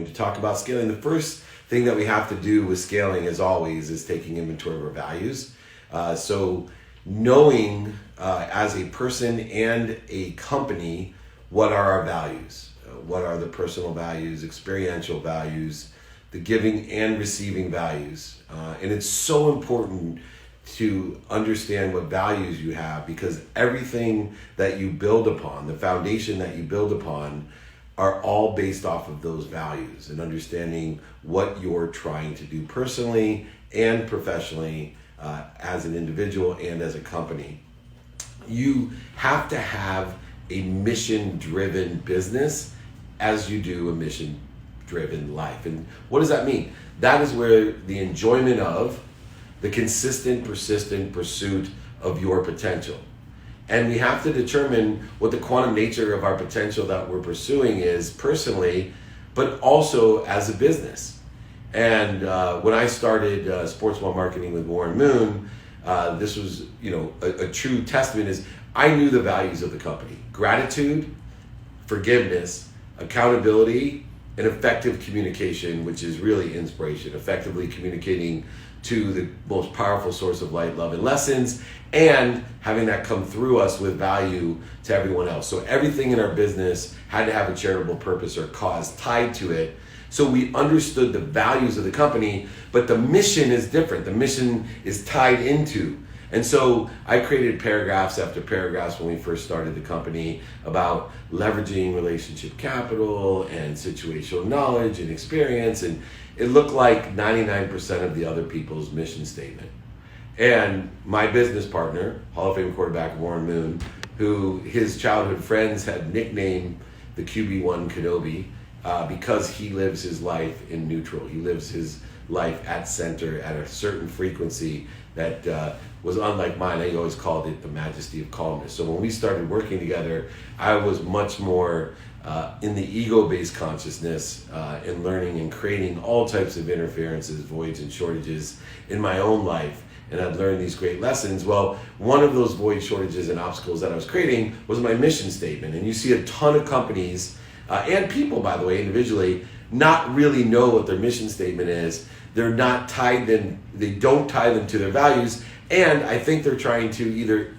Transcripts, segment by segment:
going to talk about scaling. The first thing that we have to do with scaling, as always, is taking inventory of our values. So knowing as a person and a company, what are our values? What are the personal values, experiential values, the giving and receiving values? And it's so important to understand what values you have, because everything that you build upon, the foundation that you build upon, are all based off of those values, and understanding what you're trying to do personally and professionally as an individual and as a company. You have to have a mission-driven business as you do a mission-driven life. And what does that mean? That is where the enjoyment of the consistent, persistent pursuit of your potential. And we have to determine what the quantum nature of our potential that we're pursuing is personally, but also as a business. And when I started Sports While Marketing with Warren Moon, this was, a true testament is I knew the values of the company: gratitude, forgiveness, accountability, and effective communication, which is really inspiration, effectively communicating to the most powerful source of light, love, and lessons, and having that come through us with value to everyone else. So everything in our business had to have a charitable purpose or cause tied to it. So we understood the values of the company, but the mission is different. The mission is tied into. And so I created paragraphs after paragraphs when we first started the company about leveraging relationship capital and situational knowledge and experience. And it looked like 99% of the other people's mission statement. And my business partner, Hall of Fame quarterback Warren Moon, who his childhood friends had nicknamed the QB1 Kenobi, because he lives his life in neutral. He lives his life at center at a certain frequency that was unlike mine. I always called it the majesty of calmness. So when we started working together, I was much more in the ego-based consciousness and learning and creating all types of interferences, voids, and shortages in my own life. And I'd learned these great lessons. Well, one of those void, shortages, and obstacles that I was creating was my mission statement. And you see a ton of companies and people, by the way, individually, not really know what their mission statement is. They're not tied them, they don't tie them to their values. And I think they're trying to either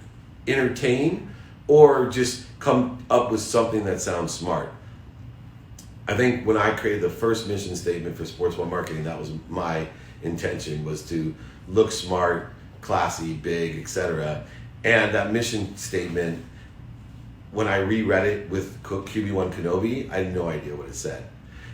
entertain or just come up with something that sounds smart. I think when I created the first mission statement for Sports While Marketing, that was my intention, was to look smart, classy, big, etc. And that mission statement, when I reread it with QB1 Kenobi, I had no idea what it said.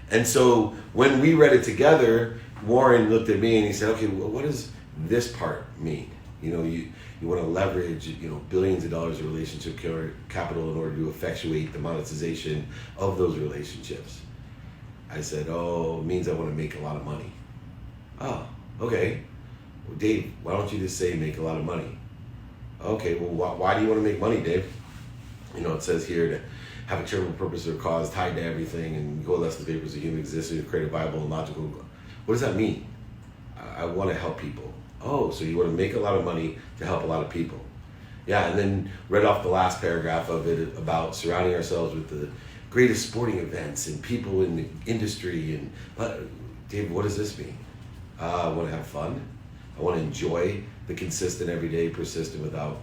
And so when we read it together, Warren looked at me and he said, okay, well, what does this part mean? You want to leverage, billions of dollars of relationship capital in order to effectuate the monetization of those relationships. I said, oh, it means I want to make a lot of money. Oh, okay. Well, Dave, why don't you just say make a lot of money? Okay, well, why do you want to make money, Dave? It says here to have a charitable purpose or cause tied to everything and go less the papers of human existence to create a viable and logical. What does that mean? I want to help people. Oh, so you want to make a lot of money to help a lot of people. Yeah, and then read off the last paragraph of it about surrounding ourselves with the greatest sporting events and people in the industry. And Dave, what does this mean? I want to have fun. I want to enjoy the consistent, everyday, persistent, without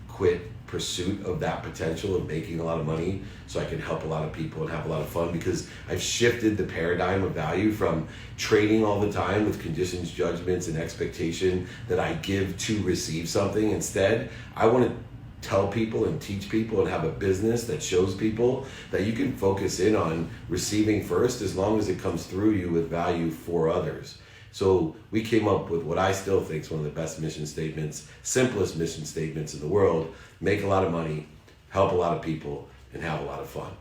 quit pursuit of that potential of making a lot of money so I can help a lot of people and have a lot of fun, because I've shifted the paradigm of value from trading all the time with conditions, judgments, and expectation that I give to receive something. Instead, I want to tell people and teach people and have a business that shows people that you can focus in on receiving first, as long as it comes through you with value for others. So we came up with what I still think is one of the best mission statements, simplest mission statements in the world: make a lot of money, help a lot of people, and have a lot of fun.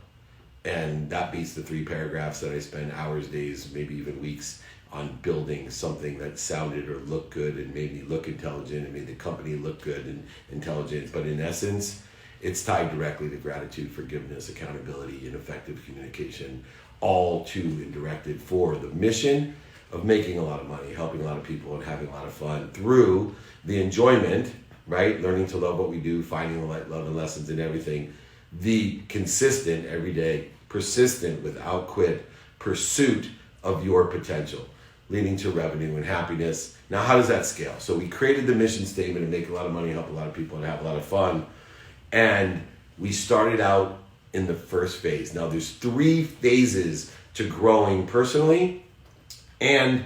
And that beats the 3 paragraphs that I spent hours, days, maybe even weeks on building something that sounded or looked good and made me look intelligent and made the company look good and intelligent. But in essence, it's tied directly to gratitude, forgiveness, accountability, and effective communication, all to and directed for the mission of making a lot of money, helping a lot of people, and having a lot of fun through the enjoyment, right? Learning to love what we do, finding the light, love, and lessons in everything. The consistent, everyday, persistent, without quit pursuit of your potential, leading to revenue and happiness. Now, how does that scale? So we created the mission statement to make a lot of money, help a lot of people, and have a lot of fun. And we started out in the first phase. Now, there's 3 phases to growing personally and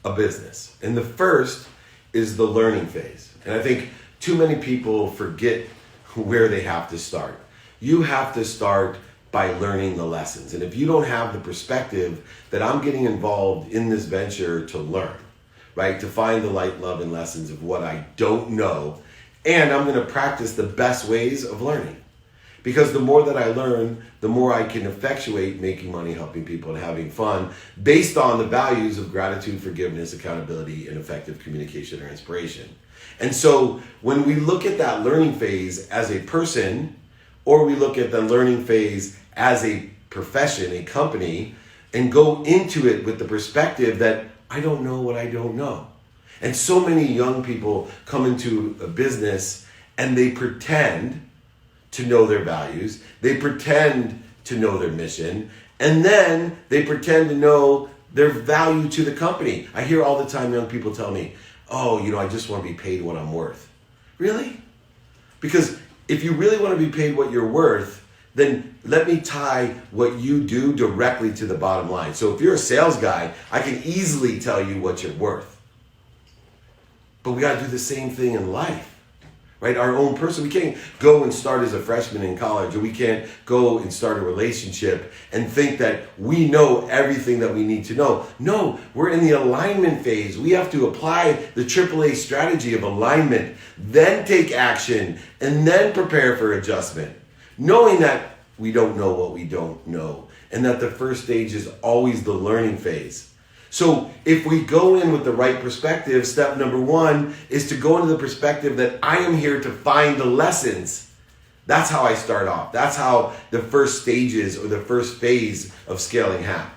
a business. And the first is the learning phase. And I think too many people forget where they have to start. You have to start by learning the lessons. And if you don't have the perspective that I'm getting involved in this venture to learn, right, to find the light, love, and lessons of what I don't know, and I'm going to practice the best ways of learning. Because the more that I learn, the more I can effectuate making money, helping people, and having fun based on the values of gratitude, forgiveness, accountability, and effective communication or inspiration. And so when we look at that learning phase as a person, or we look at the learning phase as a profession, a company, and go into it with the perspective that I don't know what I don't know. And so many young people come into a business and they pretend to know their values, they pretend to know their mission, and then they pretend to know their value to the company. I hear all the time young people tell me, oh, I just want to be paid what I'm worth. Really? Because if you really want to be paid what you're worth, then let me tie what you do directly to the bottom line. So if you're a sales guy, I can easily tell you what you're worth. But we got to do the same thing in life. Right? Our own person. We can't go and start as a freshman in college, or we can't go and start a relationship and think that we know everything that we need to know. No, we're in the alignment phase. We have to apply the AAA strategy of alignment, then take action, and then prepare for adjustment, knowing that we don't know what we don't know, and that the first stage is always the learning phase. So if we go in with the right perspective, step number 1 is to go into the perspective that I am here to find the lessons. That's how I start off. That's how the first stages or the first phase of scaling happen.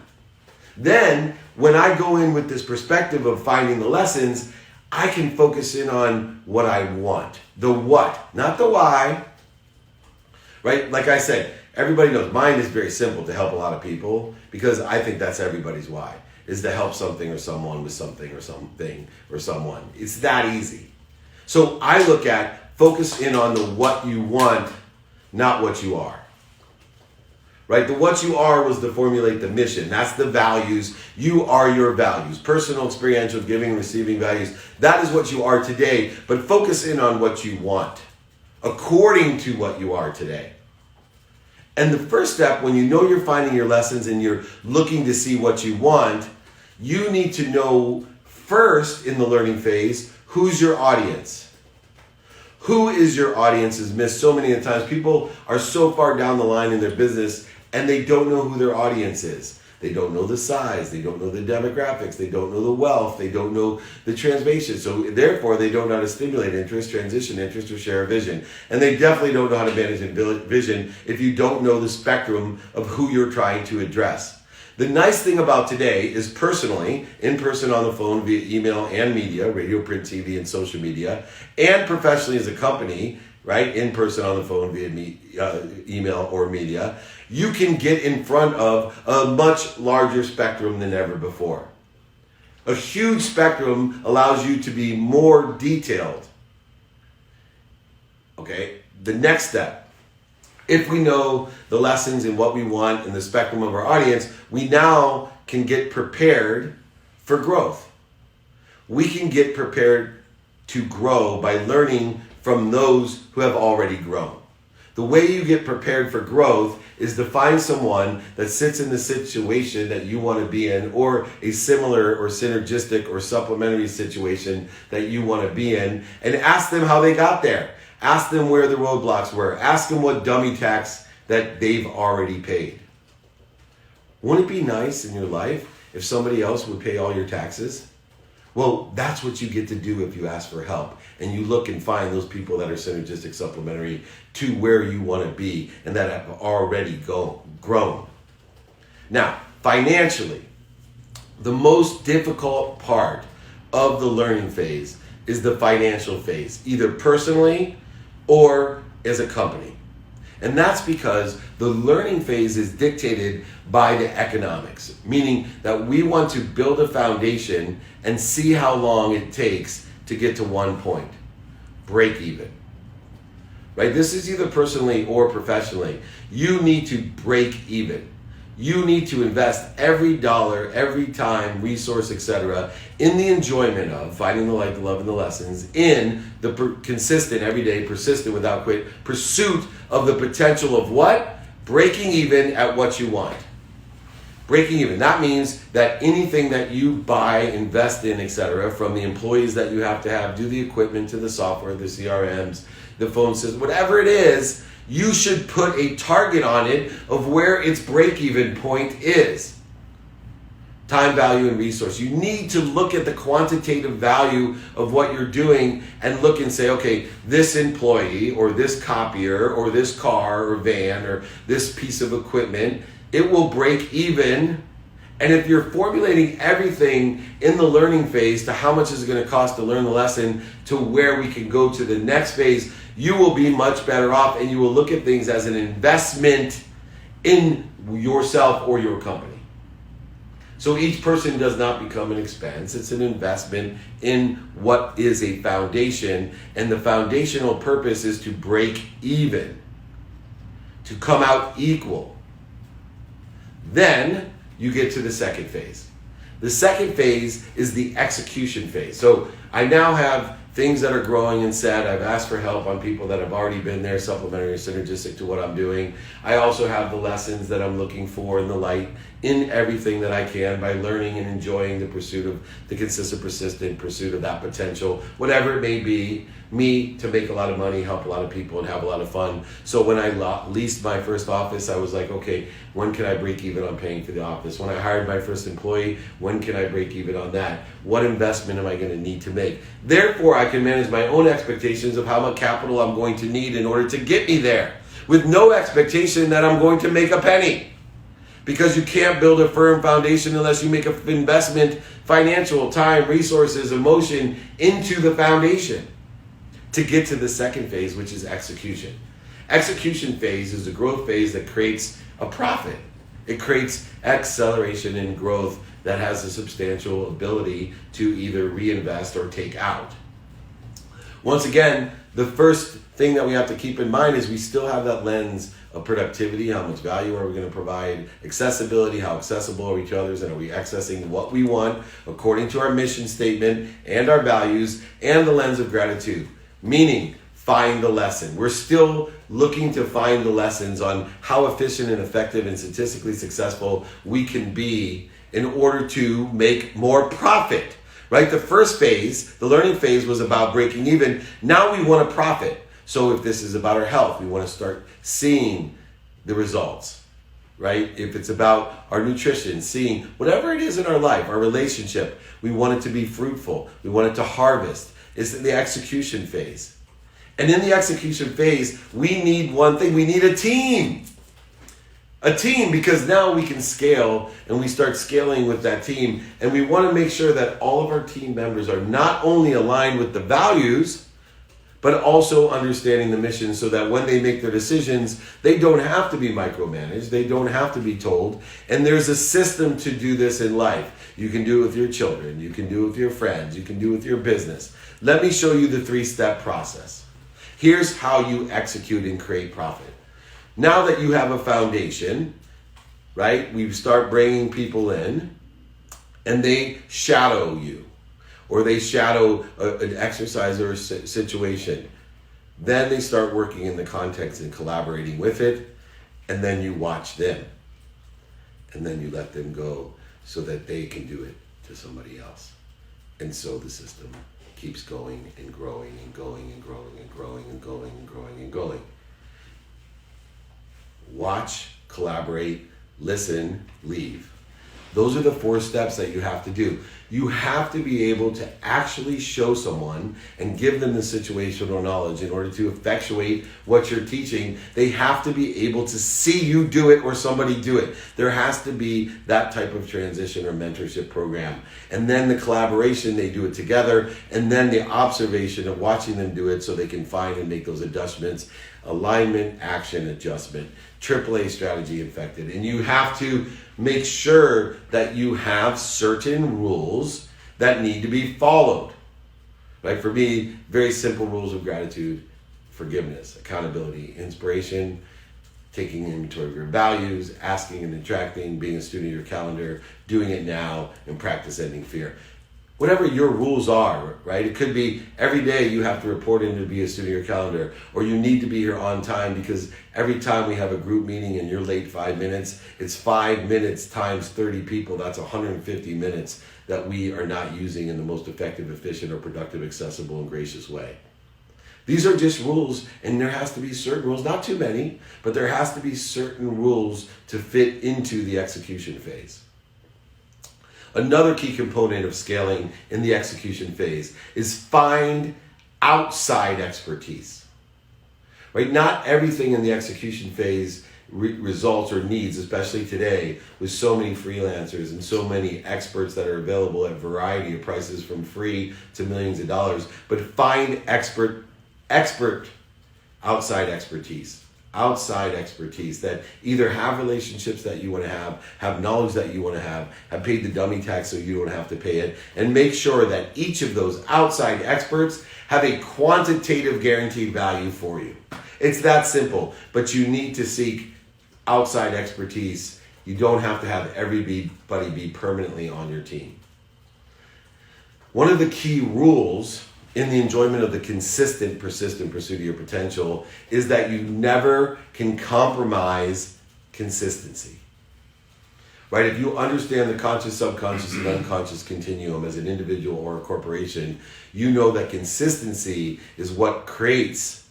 Then when I go in with this perspective of finding the lessons, I can focus in on what I want. The what, not the why. Right? Like I said, everybody knows mine is very simple, to help a lot of people, because I think that's everybody's why. Is to help something or someone with something or something or someone. It's that easy. So I look at, focus in on the what you want, not what you are. Right? The what you are was to formulate the mission. That's the values. You are your values. Personal, experiential, giving, receiving values. That is what you are today. But focus in on what you want, according to what you are today. And the first step, when you know you're finding your lessons and you're looking to see what you want, you need to know first in the learning phase, who's your audience? Who is your audience is missed so many times. People are so far down the line in their business and they don't know who their audience is. They don't know the size, they don't know the demographics, they don't know the wealth, they don't know the transformation. So therefore, they don't know how to stimulate interest, transition interest, or share a vision. And they definitely don't know how to manage a vision if you don't know the spectrum of who you're trying to address. The nice thing about today is personally, in person, on the phone, via email and media, radio, print, TV, and social media, and professionally as a company, right, in person, on the phone, via email or media, you can get in front of a much larger spectrum than ever before. A huge spectrum allows you to be more detailed. Okay, the next step. If we know the lessons and what we want in the spectrum of our audience, we now can get prepared for growth. We can get prepared to grow by learning from those who have already grown. The way you get prepared for growth is to find someone that sits in the situation that you want to be in, or a similar or synergistic or supplementary situation that you want to be in, and ask them how they got there. Ask them where the roadblocks were. Ask them what dummy tax that they've already paid. Wouldn't it be nice in your life if somebody else would pay all your taxes? Well, that's what you get to do if you ask for help and you look and find those people that are synergistic, supplementary to where you want to be and that have already grown. Now, financially, the most difficult part of the learning phase is the financial phase, either personally or as a company. And that's because the learning phase is dictated by the economics, meaning that we want to build a foundation and see how long it takes to get to one point, break even. Right? This is either personally or professionally. You need to break even. You need to invest every dollar, every time, resource, etc., in the enjoyment of finding the light, the love, and the lessons, in the consistent, everyday, persistent, without quit pursuit of the potential of what? Breaking even at what you want. Breaking even. That means that anything that you buy, invest in, etc., from the employees that you have to have, do the equipment, to the software, the CRMs, the phone system, whatever it is, you should put a target on it of where its break-even point is. Time, value, and resource. You need to look at the quantitative value of what you're doing and look and say, okay, this employee or this copier or this car or van or this piece of equipment, it will break even. And if you're formulating everything in the learning phase to how much is it going to cost to learn the lesson to where we can go to the next phase, you will be much better off, and you will look at things as an investment in yourself or your company. So each person does not become an expense. It's an investment in what is a foundation, and the foundational purpose is to break even, to come out equal. Then you get to the second phase. The second phase is the execution phase. So I now have things that are growing and set. I've asked for help on people that have already been there, supplementary or synergistic to what I'm doing. I also have the lessons that I'm looking for in the light in everything that I can by learning and enjoying the pursuit of the consistent, persistent pursuit of that potential, whatever it may be, me to make a lot of money, help a lot of people, and have a lot of fun. So when I leased my first office, I was like, okay, when can I break even on paying for the office? When I hired my first employee, when can I break even on that? What investment am I going to need to make? Therefore, I can manage my own expectations of how much capital I'm going to need in order to get me there, with no expectation that I'm going to make a penny. Because you can't build a firm foundation unless you make an investment, financial, time, resources, emotion into the foundation to get to the second phase, which is execution. Execution phase is a growth phase that creates a profit. It creates acceleration and growth that has a substantial ability to either reinvest or take out. Once again, the first thing that we have to keep in mind is we still have that lens of productivity. How much value are we going to provide? Accessibility, how accessible are we to others, and are we accessing what we want according to our mission statement and our values, and the lens of gratitude, meaning find the lesson. We're still looking to find the lessons on how efficient and effective and statistically successful we can be in order to make more profit. Right? The first phase, the learning phase, was about breaking even. Now we want to profit. So if this is about our health, we want to start seeing the results, right? If it's about our nutrition, seeing whatever it is in our life, our relationship, we want it to be fruitful. We want it to harvest. It's the execution phase. And in the execution phase, we need one thing. We need a team. A team, because now we can scale, and we start scaling with that team. And we want to make sure that all of our team members are not only aligned with the values, but also understanding the mission, so that when they make their decisions, they don't have to be micromanaged, they don't have to be told. And there's a system to do this in life. You can do it with your children, you can do it with your friends, you can do it with your business. Let me show you the 3-step process. Here's how you execute and create profit. Now that you have a foundation, right, we start bringing people in, and they shadow you, or they shadow an exercise or a situation. Then they start working in the context and collaborating with it, and then you watch them. And then you let them go so that they can do it to somebody else. And so the system keeps going and growing and going and growing and growing and going and growing and going. Watch, collaborate, listen, leave. Those are the 4 steps that you have to do. You have to be able to actually show someone and give them the situational knowledge in order to effectuate what you're teaching. They have to be able to see you do it or somebody do it. There has to be that type of transition or mentorship program. And then the collaboration, they do it together. And then the observation of watching them do it so they can find and make those adjustments. Alignment, action, adjustment, AAA strategy infected. And you have to make sure that you have certain rules that need to be followed. Right? For me, very simple rules of gratitude: forgiveness, accountability, inspiration, taking inventory of your values, asking and attracting, being a student of your calendar, doing it now, and practice ending fear. Whatever your rules are, right? It could be every day you have to report in to be a student of your calendar, or you need to be here on time because every time we have a group meeting and you're late 5 minutes, it's 5 minutes times 30 people. That's 150 minutes that we are not using in the most effective, efficient, or productive, accessible, and gracious way. These are just rules, and there has to be certain rules, not too many, but there has to be certain rules to fit into the execution phase. Another key component of scaling in the execution phase is find outside expertise. Right? Not everything in the execution phase results or needs, especially today with so many freelancers and so many experts that are available at a variety of prices from free to millions of dollars. But find expert outside expertise. Outside expertise that either have relationships that you want to have knowledge that you want to have paid the dummy tax so you don't have to pay it, and make sure that each of those outside experts have a quantitative guaranteed value for you. It's that simple, but you need to seek outside expertise. You don't have to have everybody be permanently on your team. One of the key rules in the enjoyment of the consistent, persistent pursuit of your potential is that you never can compromise consistency. Right? If you understand the conscious, subconscious, and unconscious continuum as an individual or a corporation, you know that consistency is what creates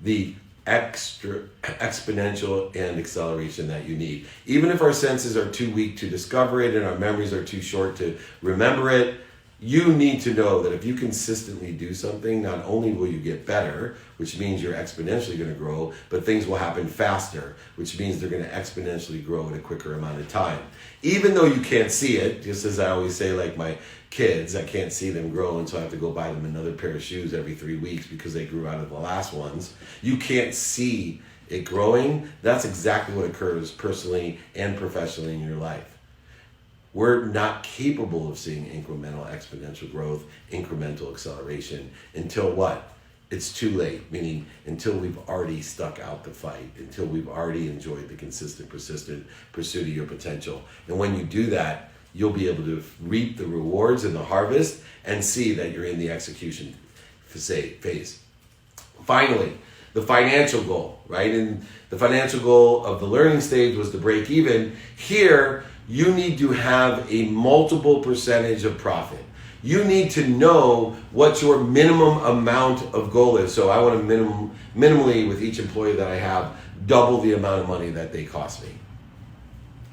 the exponential and acceleration that you need. Even if our senses are too weak to discover it and our memories are too short to remember it, you need to know that if you consistently do something, not only will you get better, which means you're exponentially going to grow, but things will happen faster, which means they're going to exponentially grow in a quicker amount of time. Even though you can't see it, just as I always say, like my kids, I can't see them grow, and so I have to go buy them another pair of shoes every 3 weeks because they grew out of the last ones. You can't see it growing. That's exactly what occurs personally and professionally in your life. We're not capable of seeing incremental exponential growth, incremental acceleration until what? It's too late, meaning until we've already stuck out the fight, until we've already enjoyed the consistent, persistent pursuit of your potential. And when you do that, you'll be able to reap the rewards and the harvest and see that you're in the execution phase. Finally, the financial goal, right? And the financial goal of the learning stage was to break even. Here, you need to have a multiple percentage of profit. You need to know what your minimum amount of goal is. So I want to minimally with each employee that I have, double the amount of money that they cost me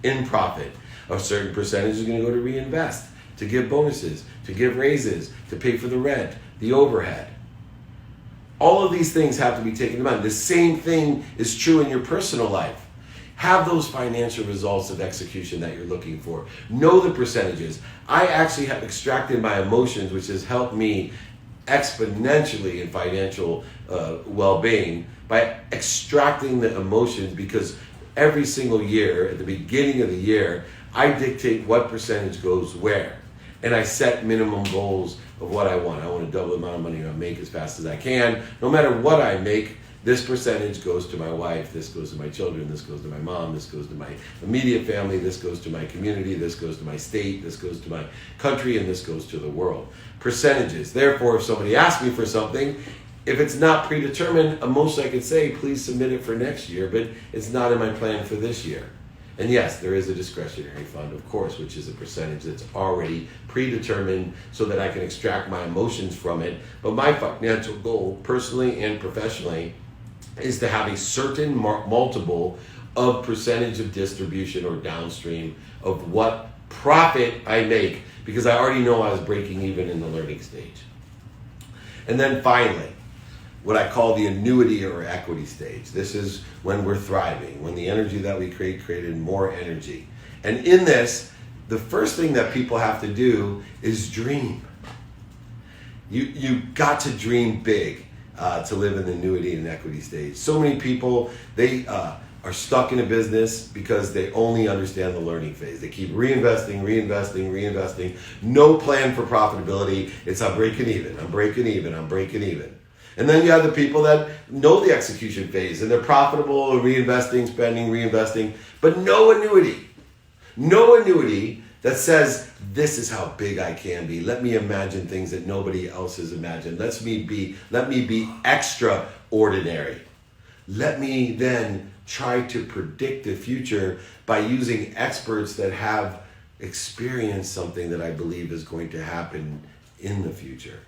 in profit. A certain percentage is going to go to reinvest, to give bonuses, to give raises, to pay for the rent, the overhead. All of these things have to be taken in mind. The same thing is true in your personal life. Have those financial results of execution that you're looking for. Know the percentages. I actually have extracted my emotions, which has helped me exponentially in financial well-being by extracting the emotions, because every single year, at the beginning of the year, I dictate what percentage goes where. And I set minimum goals of what I want. I want to double the amount of money I make as fast as I can. No matter what I make, this percentage goes to my wife, this goes to my children, this goes to my mom, this goes to my immediate family, this goes to my community, this goes to my state, this goes to my country, and this goes to the world. Percentages. Therefore, if somebody asks me for something, if it's not predetermined, most I could say, please submit it for next year, but it's not in my plan for this year. And yes, there is a discretionary fund, of course, which is a percentage that's already predetermined so that I can extract my emotions from it. But my financial goal, personally and professionally, is to have a certain multiple of percentage of distribution or downstream of what profit I make, because I already know I was breaking even in the learning stage. And then finally, what I call the annuity or equity stage. This is when we're thriving, when the energy that we created more energy. And in this, the first thing that people have to do is dream. You got to dream big to live in the annuity and equity stage. So many people, they are stuck in a business because they only understand the learning phase. They keep reinvesting. No plan for profitability. It's I'm breaking even. And then you have the people that know the execution phase and they're profitable, reinvesting, spending, reinvesting, but no annuity. No annuity that says, this is how big I can be. Let me imagine things that nobody else has imagined. Let me be extraordinary. Let me then try to predict the future by using experts that have experienced something that I believe is going to happen in the future.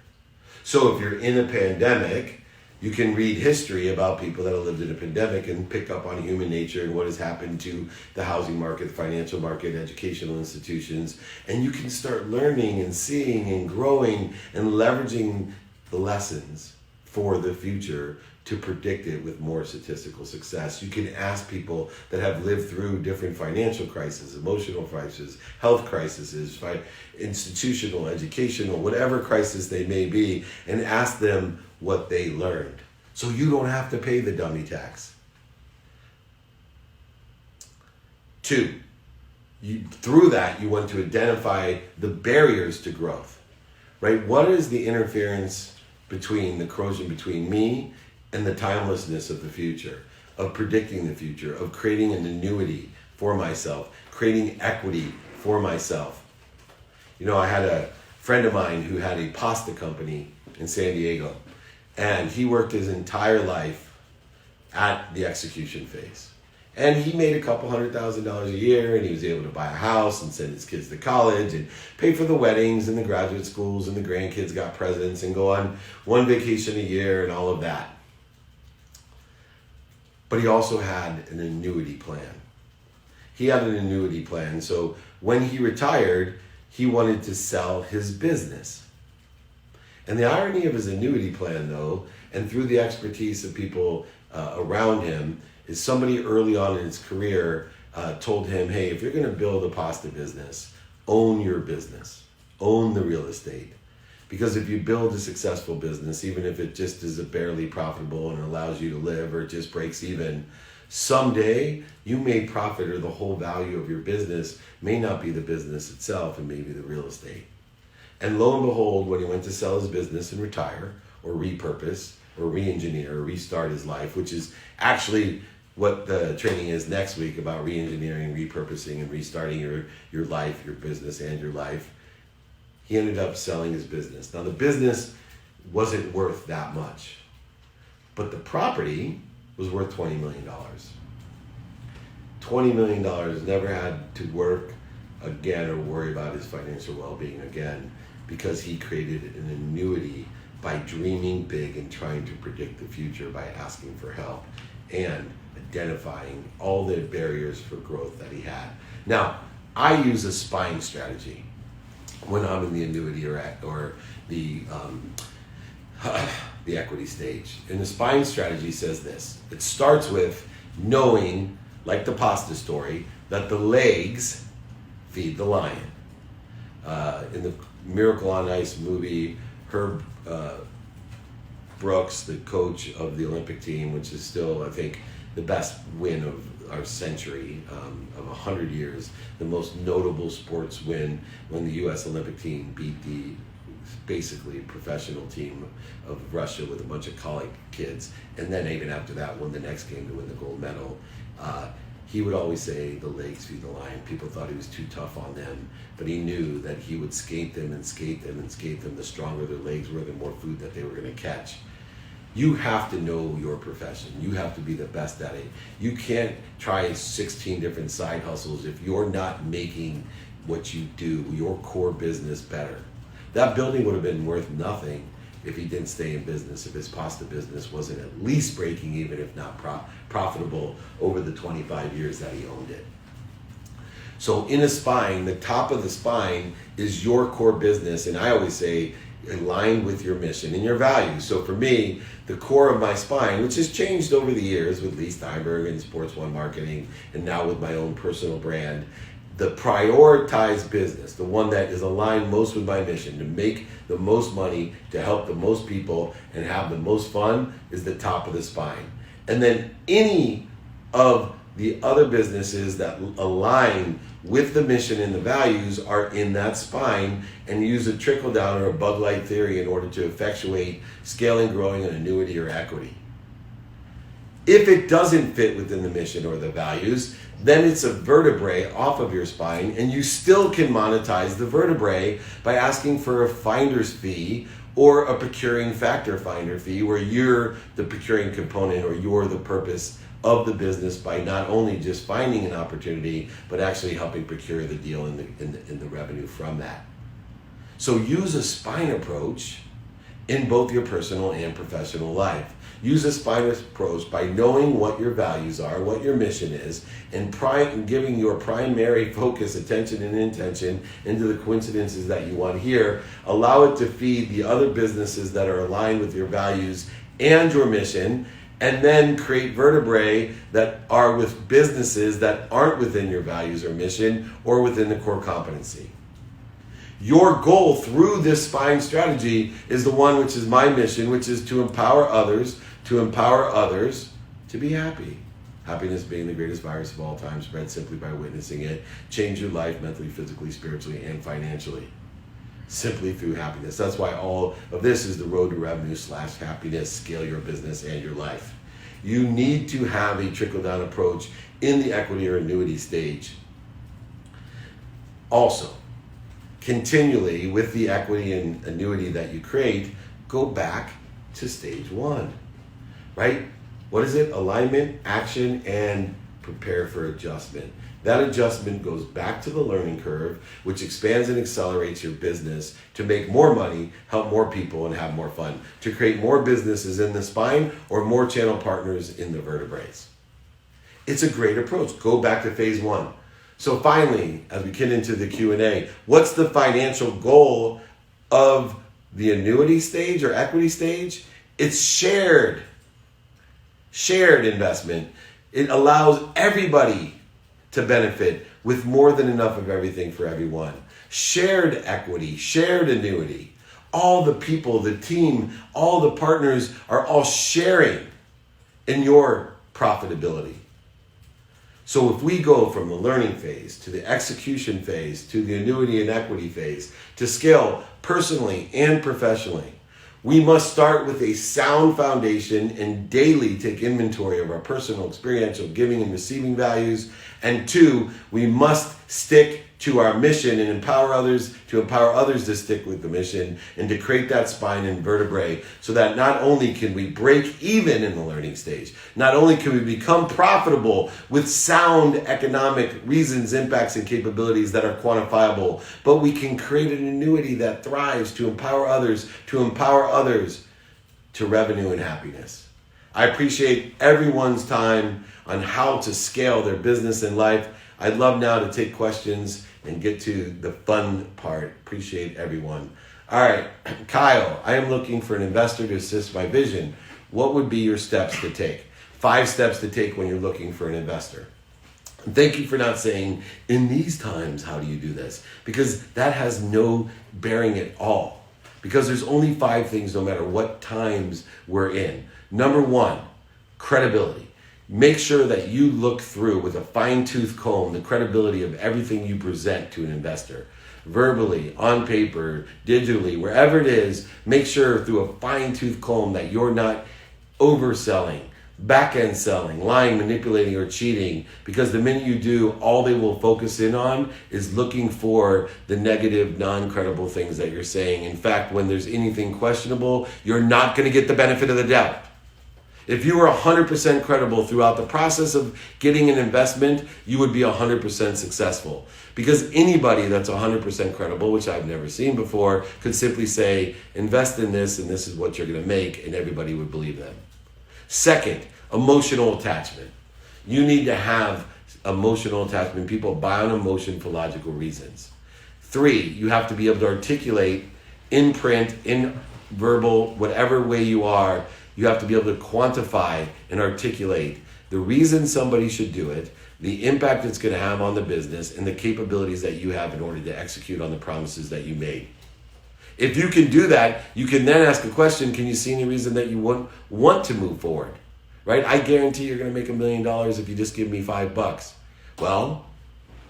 So if you're in a pandemic, you can read history about people that have lived in a pandemic and pick up on human nature and what has happened to the housing market, the financial market, educational institutions. And you can start learning and seeing and growing and leveraging the lessons for the future to predict it with more statistical success. You can ask people that have lived through different financial crises, emotional crises, health crises, institutional, educational, whatever crisis they may be, and ask them what they learned. So you don't have to pay the dummy tax. 2, through that, you want to identify the barriers to growth, right? What is the interference between the corrosion between me and the timelessness of the future, of predicting the future, of creating an annuity for myself, creating equity for myself? You know, I had a friend of mine who had a pasta company in San Diego, and he worked his entire life at the execution phase. And he made a couple $100,000 a year, and he was able to buy a house and send his kids to college and pay for the weddings and the graduate schools, and the grandkids got presents and go on one vacation a year and all of that. But he also had an annuity plan. So when he retired, he wanted to sell his business. And the irony of his annuity plan, though, and through the expertise of people around him, is somebody early on in his career told him, hey, if you're going to build a pasta business, own your business, own the real estate. Because if you build a successful business, even if it just is barely profitable and allows you to live or it just breaks even, someday you may profit, or the whole value of your business may not be the business itself, and maybe the real estate. And lo and behold, when he went to sell his business and retire or repurpose or re-engineer or restart his life, which is actually what the training is next week, about re-engineering, repurposing, and restarting your life, your business, and your life, he ended up selling his business. Now, the business wasn't worth that much, but the property was worth $20 million. $20 million, never had to work again or worry about his financial well-being again, because he created an annuity by dreaming big and trying to predict the future by asking for help and identifying all the barriers for growth that he had. Now, I use a spine strategy when I'm in the annuity or the equity stage. And the spine strategy says this. It starts with knowing, like the pasta story, that the legs feed the lion. In the Miracle on Ice movie, Herb Brooks, the coach of the Olympic team, which is still, I think, the best win of our century, of 100 years, the most notable sports win, when the U.S. Olympic team beat the basically professional team of Russia with a bunch of college kids, and then even after that won the next game to win the gold medal. He would always say, the legs feed the lion. People thought he was too tough on them, but he knew that he would skate them and skate them and skate them. The stronger their legs were, the more food that they were going to catch. You have to know your profession. You have to be the best at it. You can't try 16 different side hustles if you're not making what you do, your core business, better. That building would have been worth nothing if he didn't stay in business, if his pasta business wasn't at least breaking even, if not profitable, over the 25 years that he owned it. So in a spine, the top of the spine is your core business, and I always say aligned with your mission and your values. So for me, the core of my spine, which has changed over the years with Lee Steinberg and Sports One Marketing, and now with my own personal brand, the prioritized business, the one that is aligned most with my mission, to make the most money, to help the most people, and have the most fun, is the top of the spine. And then any of the other businesses that align with the mission and the values are in that spine, and use a trickle down or a bug light theory in order to effectuate scaling, growing, an annuity or equity. If it doesn't fit within the mission or the values, then it's a vertebrae off of your spine, and you still can monetize the vertebrae by asking for a finder's fee or a procuring factor finder fee, where you're the procuring component or you're the purpose of the business by not only just finding an opportunity, but actually helping procure the deal and the revenue from that. So use a spine approach in both your personal and professional life. Use a spine approach by knowing what your values are, what your mission is, and giving your primary focus, attention, and intention into the coincidences that you want here. Allow it to feed the other businesses that are aligned with your values and your mission, and then create vertebrae that are with businesses that aren't within your values or mission or within the core competency. Your goal through this spine strategy is the one which is my mission, which is to empower others to be happy. Happiness being the greatest virus of all time, spread simply by witnessing it. Change your life mentally, physically, spiritually, and financially. Simply through happiness. That's why all of this is the road to revenue / happiness. Scale your business and your life. You need to have a trickle-down approach in the equity or annuity stage. Also, continually with the equity and annuity that you create, go back to stage 1, right? What is it? Alignment, action, and prepare for adjustment. That adjustment goes back to the learning curve, which expands and accelerates your business to make more money, help more people, and have more fun. To create more businesses in the spine or more channel partners in the vertebrae. It's a great approach. Go back to phase 1. So finally, as we get into the Q&A, what's the financial goal of the annuity stage or equity stage? It's shared investment. It allows everybody to benefit with more than enough of everything for everyone. Shared equity, shared annuity. All the people, the team, all the partners are all sharing in your profitability. So if we go from the learning phase to the execution phase to the annuity and equity phase to scale personally and professionally, we must start with a sound foundation and daily take inventory of our personal, experiential, giving and receiving values. And 2, we must stick to our mission and empower others to stick with the mission and to create that spine and vertebrae so that not only can we break even in the learning stage, not only can we become profitable with sound economic reasons, impacts, and capabilities that are quantifiable, but we can create an annuity that thrives to empower others to revenue and happiness. I appreciate everyone's time on how to scale their business and life. I'd love now to take questions and get to the fun part. Appreciate everyone. All right, Kyle, I am looking for an investor to assist my vision. What would be your steps to take? 5 steps to take when you're looking for an investor. And thank you for not saying, in these times, how do you do this? Because that has no bearing at all. Because there's only 5 things no matter what times we're in. Number 1, credibility. Make sure that you look through with a fine-tooth comb the credibility of everything you present to an investor. Verbally, on paper, digitally, wherever it is, make sure through a fine-tooth comb that you're not overselling, back-end selling, lying, manipulating, or cheating. Because the minute you do, all they will focus in on is looking for the negative, non-credible things that you're saying. In fact, when there's anything questionable, you're not going to get the benefit of the doubt. If you were 100% credible throughout the process of getting an investment, you would be 100% successful. Because anybody that's 100% credible, which I've never seen before, could simply say, invest in this and this is what you're going to make, and everybody would believe them. Second, emotional attachment. You need to have emotional attachment. People buy on emotion for logical reasons. 3, you have to be able to articulate in print, in verbal, whatever way you are, you have to be able to quantify and articulate the reason somebody should do it, the impact it's going to have on the business, and the capabilities that you have in order to execute on the promises that you made. If you can do that, you can then ask a question, can you see any reason that you want to move forward? Right? I guarantee you're going to make $1 million if you just give me $5. Well,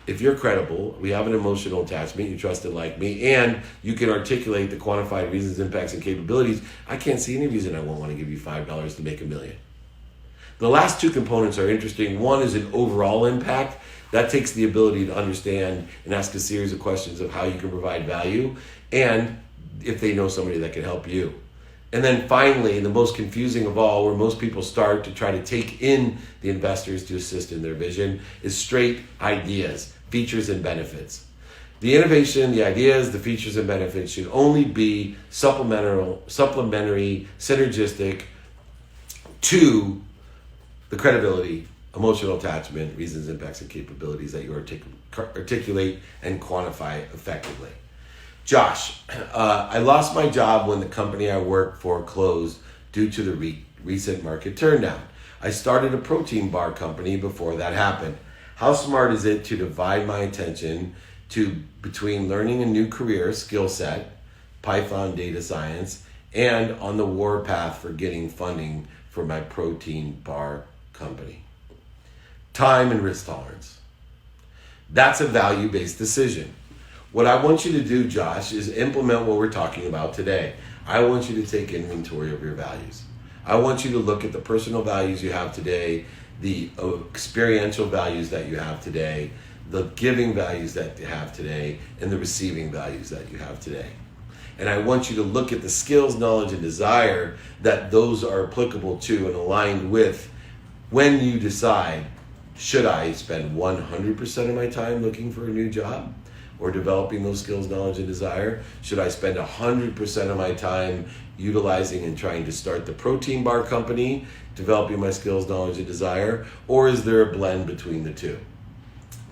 if you're credible, we have an emotional attachment, you trust it like me, and you can articulate the quantified reasons, impacts, and capabilities, I can't see any reason I won't want to give you $5 to make $1 million. The last 2 components are interesting. One is an overall impact. That takes the ability to understand and ask a series of questions of how you can provide value, and if they know somebody that can help you. And then finally, the most confusing of all, where most people start to try to take in the investors to assist in their vision, is straight ideas, features and benefits. The innovation, the ideas, the features and benefits should only be supplementary, synergistic to the credibility, emotional attachment, reasons, impacts, and capabilities that you articulate and quantify effectively. Josh, I lost my job when the company I worked for closed due to the recent market turndown. I started a protein bar company before that happened. How smart is it to divide my attention between learning a new career skill set, Python data science, and on the war path for getting funding for my protein bar company? Time and risk tolerance. That's a value-based decision. What I want you to do, Josh, is implement what we're talking about today. I want you to take inventory of your values. I want you to look at the personal values you have today, the experiential values that you have today, the giving values that you have today, and the receiving values that you have today. And I want you to look at the skills, knowledge, and desire that those are applicable to and aligned with when you decide, should I spend 100% of my time looking for a new job or developing those skills, knowledge, and desire? Should I spend 100% of my time utilizing and trying to start the protein bar company, developing my skills, knowledge, and desire? Or is there a blend between the two?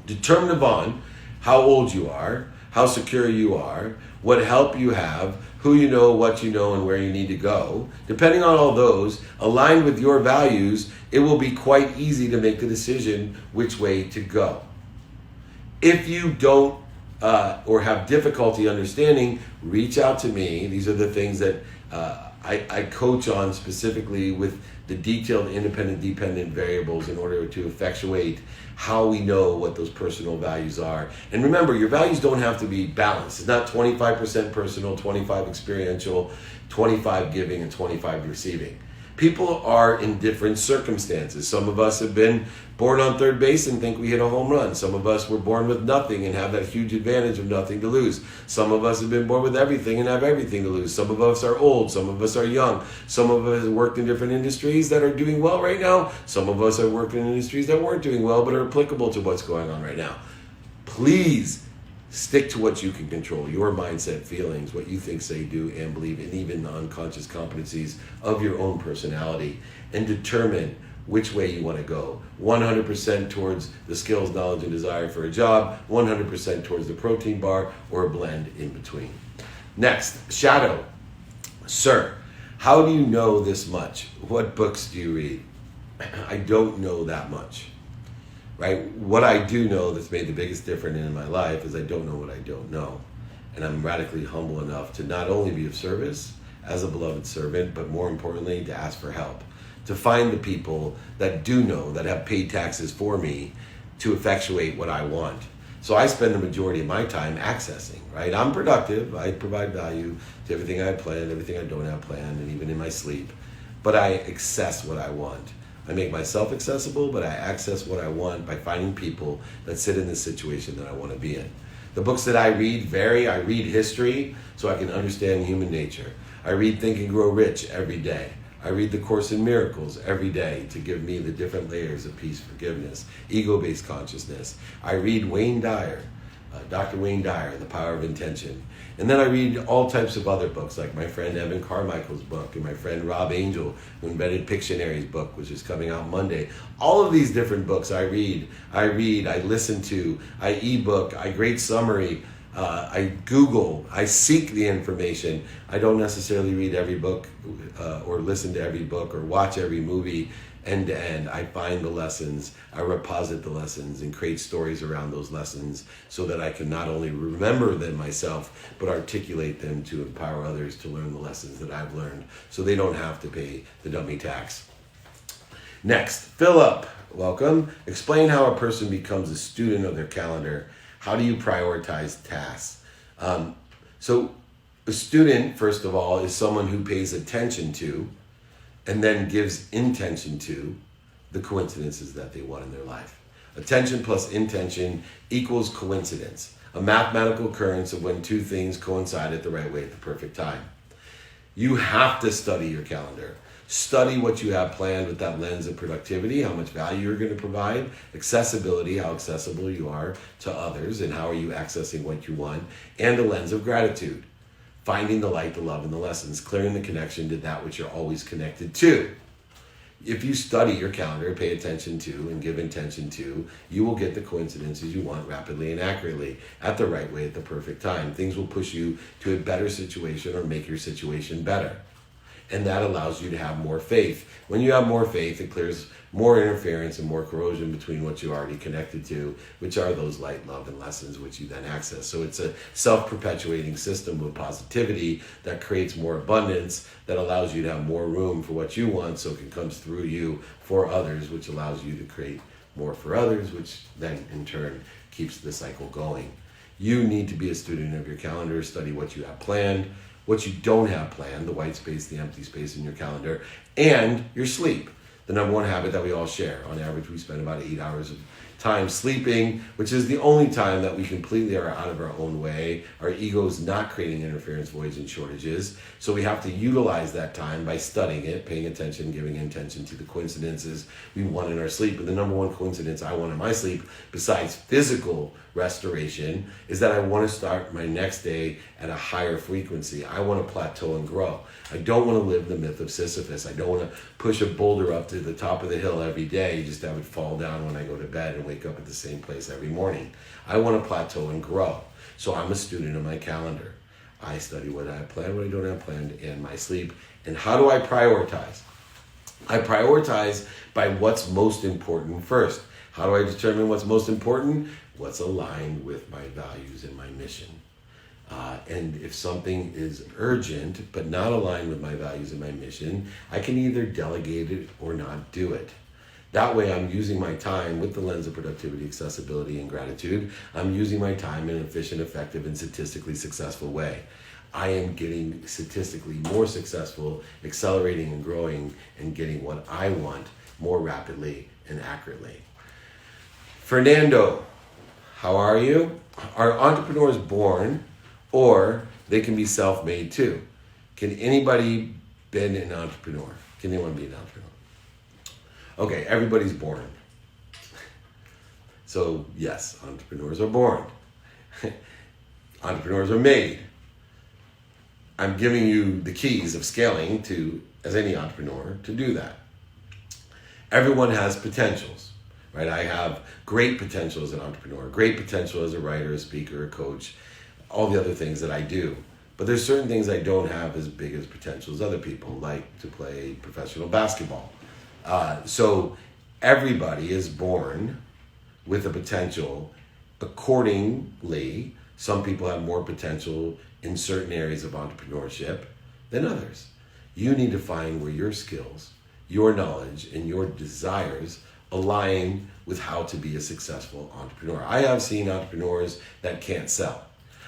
Determine upon how old you are, how secure you are, what help you have, who you know, what you know, and where you need to go. Depending on all those, aligned with your values, it will be quite easy to make the decision which way to go. If you don't or have difficulty understanding, reach out to me. These are the things that I coach on specifically with the detailed independent dependent variables in order to effectuate how we know what those personal values are. And remember, your values don't have to be balanced. It's not 25% personal, 25 experiential, 25 giving, and 25 receiving. People are in different circumstances. Some of us have been born on third base and think we hit a home run. Some of us were born with nothing and have that huge advantage of nothing to lose. Some of us have been born with everything and have everything to lose. Some of us are old. Some of us are young. Some of us have worked in different industries that are doing well right now. Some of us have worked in industries that weren't doing well but are applicable to what's going on right now. Please stick to what you can control, your mindset, feelings, what you think, say, do, and believe, and even the unconscious competencies of your own personality, and determine which way you want to go. 100% towards the skills, knowledge, and desire for a job, 100% towards the protein bar, or a blend in between. Next, Shadow. Sir, how do you know this much? What books do you read? I don't know that much. Right? What I do know that's made the biggest difference in my life is I don't know what I don't know. And I'm radically humble enough to not only be of service as a beloved servant, but more importantly, to ask for help. To find the people that do know, that have paid taxes for me to effectuate what I want. So I spend the majority of my time accessing, right? I'm productive. I provide value to everything I plan, everything I don't have planned, and even in my sleep. But I access what I want. I make myself accessible, but I access what I want by finding people that sit in the situation that I want to be in. The books that I read vary. I read history so I can understand human nature. I read Think and Grow Rich every day. I read The Course in Miracles every day to give me the different layers of peace, forgiveness, ego-based consciousness. I read Wayne Dyer, Dr. Wayne Dyer, The Power of Intention. And then I read all types of other books, like my friend Evan Carmichael's book and my friend Rob Angel, who invented Pictionary's book, which is coming out Monday. All of these different books I read, I listen to, I ebook, I grade summary, I Google, I seek the information. I don't necessarily read every book or listen to every book or watch every movie end to end. I find the lessons, I reposit the lessons and create stories around those lessons so that I can not only remember them myself, but articulate them to empower others to learn the lessons that I've learned so they don't have to pay the dummy tax. Next, Philip, welcome. Explain how a person becomes a student of their calendar. How do you prioritize tasks? So a student, first of all, is someone who pays attention to and then gives intention to the coincidences that they want in their life. Attention plus intention equals coincidence, a mathematical occurrence of when two things coincide at the right way at the perfect time. You have to study your calendar. Study what you have planned with that lens of productivity, how much value you're going to provide, accessibility, how accessible you are to others, and how are you accessing what you want, and a lens of gratitude. Finding the light, the love, and the lessons, clearing the connection to that which you're always connected to. If you study your calendar, pay attention to, and give intention to, you will get the coincidences you want rapidly and accurately at the right way at the perfect time. Things will push you to a better situation or make your situation better. And that allows you to have more faith. When you have more faith, it clears more interference and more corrosion between what you're already connected to, which are those light, love, and lessons which you then access. So it's a self-perpetuating system of positivity that creates more abundance, that allows you to have more room for what you want so it can come through you for others, which allows you to create more for others, which then in turn keeps the cycle going. You need to be a student of your calendar, study what you have planned, what you don't have planned, the white space, the empty space in your calendar, and your sleep. The number one habit that we all share. On average, we spend about 8 hours of time sleeping, which is the only time that we completely are out of our own way. Our ego is not creating interference, voids, and shortages. So we have to utilize that time by studying it, paying attention, giving intention to the coincidences we want in our sleep. And the number one coincidence I want in my sleep, besides physical restoration, is that I want to start my next day at a higher frequency. I want to plateau and grow. I don't want to live the myth of Sisyphus. I don't want to push a boulder up to the top of the hill every day just to have it fall down when I go to bed and wake up at the same place every morning. I want to plateau and grow. So I'm a student of my calendar. I study what I have planned, what I don't have planned, and my sleep. And how do I prioritize? I prioritize by what's most important first. How do I determine what's most important? What's aligned with my values and my mission. And if something is urgent but not aligned with my values and my mission, I can either delegate it or not do it. That way I'm using my time with the lens of productivity, accessibility, and gratitude. I'm using my time in an efficient, effective, and statistically successful way. I am getting statistically more successful, accelerating and growing, and getting what I want more rapidly and accurately. Fernando, how are you? Are entrepreneurs born, or they can be self-made too? Can anybody be an entrepreneur? Can anyone be an entrepreneur? Okay, everybody's born. So yes, entrepreneurs are born. Entrepreneurs are made. I'm giving you the keys of scaling to, as any entrepreneur, to do that. Everyone has potentials, right? I have great potential as an entrepreneur, great potential as a writer, a speaker, a coach, all the other things that I do. But there's certain things I don't have as big as potential as other people, like to play professional basketball. So everybody is born with a potential. Accordingly, some people have more potential in certain areas of entrepreneurship than others. You need to find where your skills, your knowledge, and your desires align with how to be a successful entrepreneur. I have seen entrepreneurs that can't sell.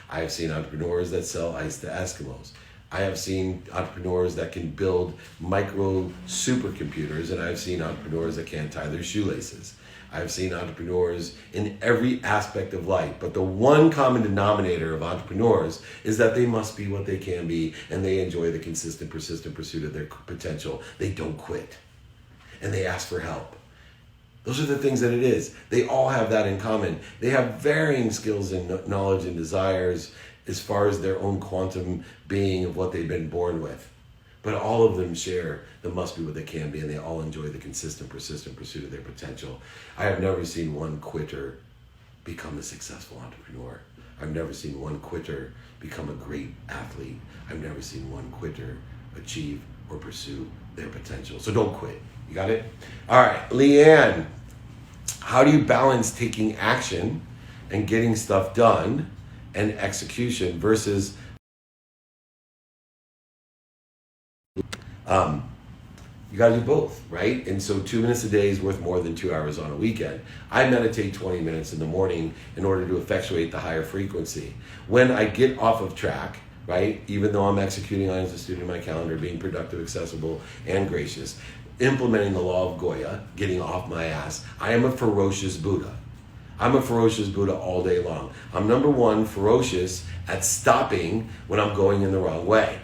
I have seen entrepreneurs that sell ice to Eskimos. I have seen entrepreneurs that can build micro supercomputers, and I've seen entrepreneurs that can't tie their shoelaces. I've seen entrepreneurs in every aspect of life, but the one common denominator of entrepreneurs is that they must be what they can be, and they enjoy the consistent, persistent pursuit of their potential. They don't quit, and they ask for help. Those are the things that it is. They all have that in common. They have varying skills and knowledge and desires as far as their own quantum being of what they've been born with. But all of them share the must be what they can be, and they all enjoy the consistent, persistent pursuit of their potential. I have never seen one quitter become a successful entrepreneur. I've never seen one quitter become a great athlete. I've never seen one quitter achieve or pursue their potential. So don't quit. You got it? All right, Leanne, how do you balance taking action and getting stuff done and execution versus you got to do both, right? And so 2 minutes a day is worth more than 2 hours on a weekend. I meditate 20 minutes in the morning in order to effectuate the higher frequency. When I get off of track, right, even though I'm executing items as a student in my calendar, being productive, accessible, and gracious, implementing the law of Goya, getting off my ass, I am a ferocious Buddha. I'm a ferocious Buddha all day long. I'm number one, ferocious at stopping when I'm going in the wrong way.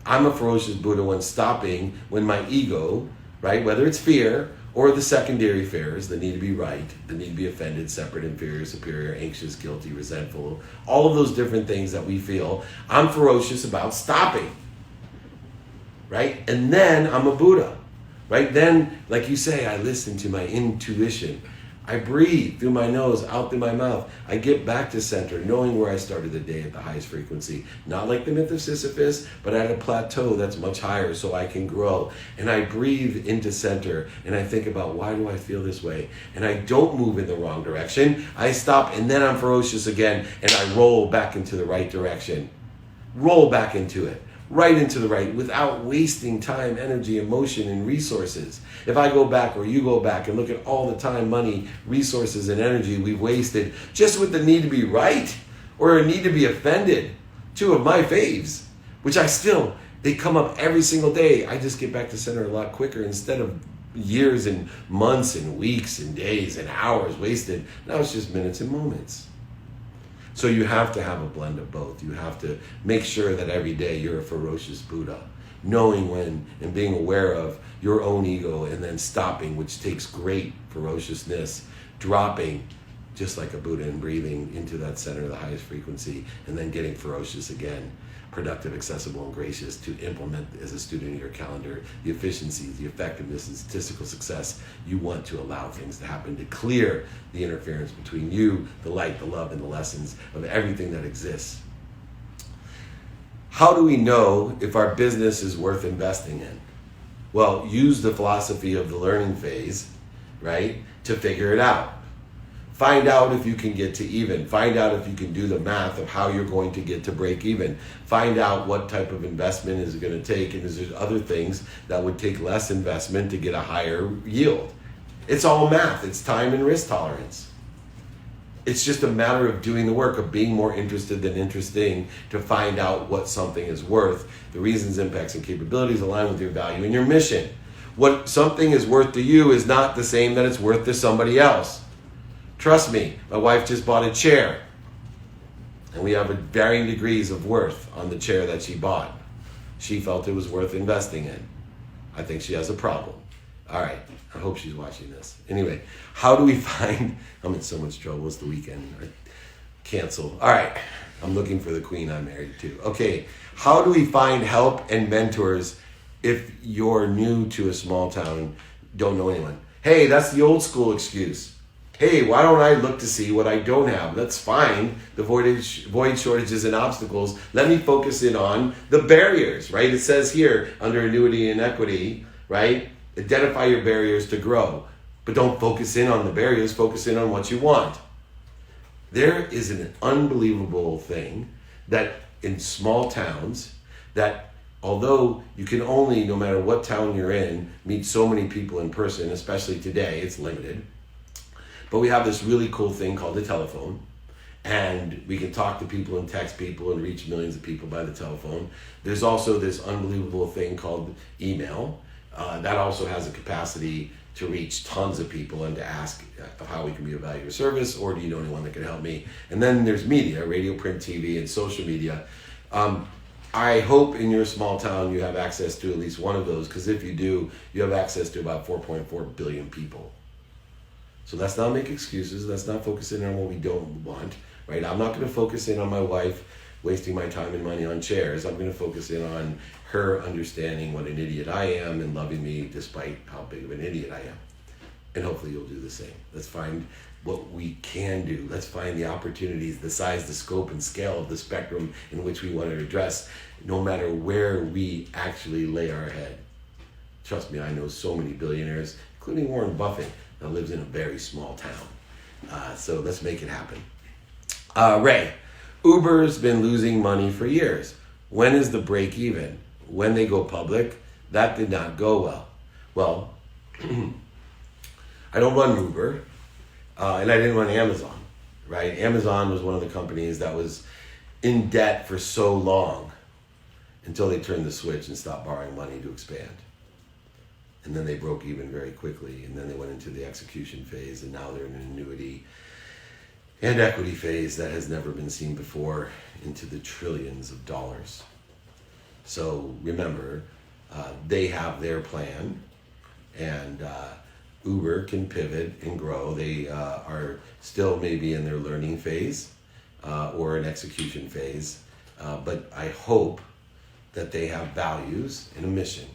I'm a ferocious Buddha when stopping when my ego, right, whether it's fear or the secondary fears, the need to be right, the need to be offended, separate, inferior, superior, anxious, guilty, resentful, all of those different things that we feel, I'm ferocious about stopping, right? And then I'm a Buddha, right? Then, like you say, I listen to my intuition. I breathe through my nose, out through my mouth. I get back to center, knowing where I started the day at the highest frequency. Not like the myth of Sisyphus, but at a plateau that's much higher so I can grow. And I breathe into center, and I think about, why do I feel this way? And I don't move in the wrong direction. I stop, and then I'm ferocious again, and I roll back into the right direction. Roll back into it. Right into the right, without wasting time, energy, emotion, and resources. If I go back or you go back and look at all the time, money, resources, and energy we've wasted just with the need to be right or a need to be offended, two of my faves, which they come up every single day. I just get back to center a lot quicker instead of years and months and weeks and days and hours wasted. Now it's just minutes and moments. So you have to have a blend of both. You have to make sure that every day you're a ferocious Buddha, knowing when and being aware of your own ego and then stopping, which takes great ferociousness, dropping just like a Buddha and breathing into that center of the highest frequency, and then getting ferocious again, productive, accessible, and gracious to implement as a student in your calendar the efficiency, the effectiveness, and statistical success you want to allow things to happen, to clear the interference between you, the light, the love, and the lessons of everything that exists. How do we know if our business is worth investing in? Well, use the philosophy of the learning phase, right, to figure it out. Find out if you can get to even. Find out if you can do the math of how you're going to get to break even. Find out what type of investment is it going to take, and is there other things that would take less investment to get a higher yield. It's all math. It's time and risk tolerance. It's just a matter of doing the work, of being more interested than interesting to find out what something is worth. The reasons, impacts, and capabilities align with your value and your mission. What something is worth to you is not the same that it's worth to somebody else. Trust me, my wife just bought a chair, and we have varying degrees of worth on the chair that she bought. She felt it was worth investing in. I think she has a problem. All right, I hope she's watching this. Anyway, how do we find, I'm in so much trouble, it's the weekend. Cancel. All right, I'm looking for the queen I'm married to. Okay, how do we find help and mentors if you're new to a small town, don't know anyone? Hey, that's the old school excuse. Hey, why don't I look to see what I don't have? Let's find the void shortages and obstacles. Let me focus in on the barriers, right? It says here under annuity and equity, right? Identify your barriers to grow. But don't focus in on the barriers, focus in on what you want. There is an unbelievable thing that in small towns, that although you can only, no matter what town you're in, meet so many people in person, especially today, it's limited. But we have this really cool thing called the telephone, and we can talk to people and text people and reach millions of people by the telephone. There's also this unbelievable thing called email. That also has a capacity to reach tons of people and to ask how we can be of value or service, or do you know anyone that can help me? And then there's media, radio, print, TV, and social media. I hope in your small town you have access to at least one of those, because if you do, you have access to about 4.4 billion people. So let's not make excuses. Let's not focus in on what we don't want, right? I'm not going to focus in on my wife wasting my time and money on chairs. I'm going to focus in on her understanding what an idiot I am and loving me despite how big of an idiot I am. And hopefully you'll do the same. Let's find what we can do. Let's find the opportunities, the size, the scope, and scale of the spectrum in which we want to address, no matter where we actually lay our head. Trust me, I know so many billionaires, including Warren Buffett, that lives in a very small town. So let's make it happen. Ray, Uber's been losing money for years. When is the break even? When they go public? That did not go well. Well, I don't run Uber, and I didn't run Amazon, right? Amazon was one of the companies that was in debt for so long until they turned the switch and stopped borrowing money to expand. And then they broke even very quickly, and then they went into the execution phase, and now they're in an annuity and equity phase that has never been seen before, into the trillions of dollars. So remember, they have their plan, and Uber can pivot and grow. They are still maybe in their learning phase or an execution phase, but I hope that they have values and a mission,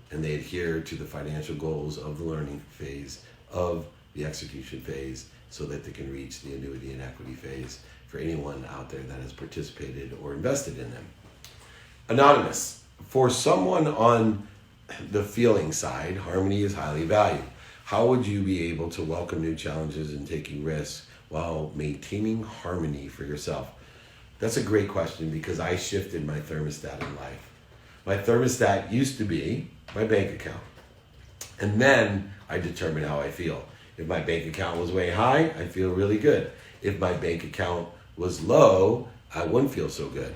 and they adhere to the financial goals of the learning phase, of the execution phase, so that they can reach the annuity and equity phase for anyone out there that has participated or invested in them. Anonymous, for someone on the feeling side, harmony is highly valued. How would you be able to welcome new challenges and taking risks while maintaining harmony for yourself? That's a great question, because I shifted my thermostat in life. My thermostat used to be my bank account. And then I determined how I feel. If my bank account was way high, I'd feel really good. If my bank account was low, I wouldn't feel so good.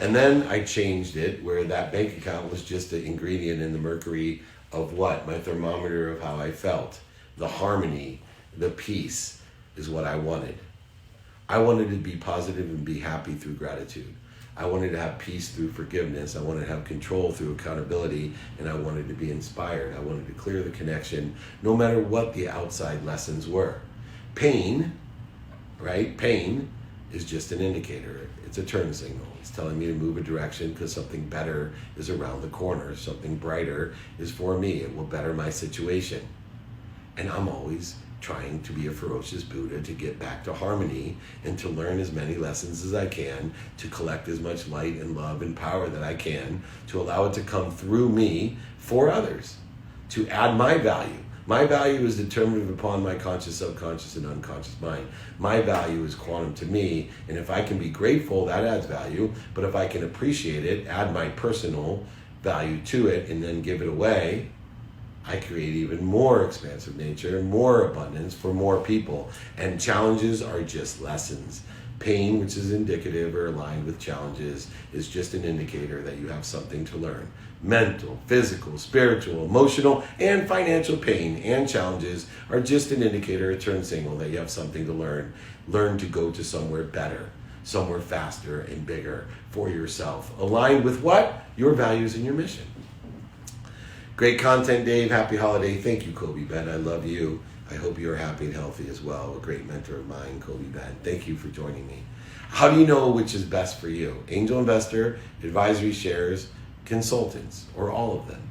And then I changed it where that bank account was just an ingredient in the mercury of what? My thermometer of how I felt. The harmony, the peace is what I wanted. I wanted to be positive and be happy through gratitude. I wanted to have peace through forgiveness. I wanted to have control through accountability, and I wanted to be inspired. I wanted to clear the connection no matter what the outside lessons were. Pain, right? Pain is just an indicator. It's a turn signal. It's telling me to move a direction because something better is around the corner. Something brighter is for me. It will better my situation. And I'm always trying to be a ferocious Buddha to get back to harmony and to learn as many lessons as I can, to collect as much light and love and power that I can, to allow it to come through me for others, to add my value. My value is determined upon my conscious, subconscious, and unconscious mind. My value is quantum to me, and if I can be grateful, that adds value, but if I can appreciate it, add my personal value to it, and then give it away, I create even more expansive nature, more abundance for more people. And challenges are just lessons. Pain, which is indicative or aligned with challenges, is just an indicator that you have something to learn. Mental, physical, spiritual, emotional, and financial pain and challenges are just an indicator, a turn signal that you have something to learn. Learn to go to somewhere better, somewhere faster and bigger for yourself. Aligned with what? Your values and your mission. Great content, Dave. Happy holiday. Thank you, Kobe Ben. I love you. I hope you're happy and healthy as well. A great mentor of mine, Kobe Ben. Thank you for joining me. How do you know which is best for you? Angel investor, advisory shares, consultants, or all of them?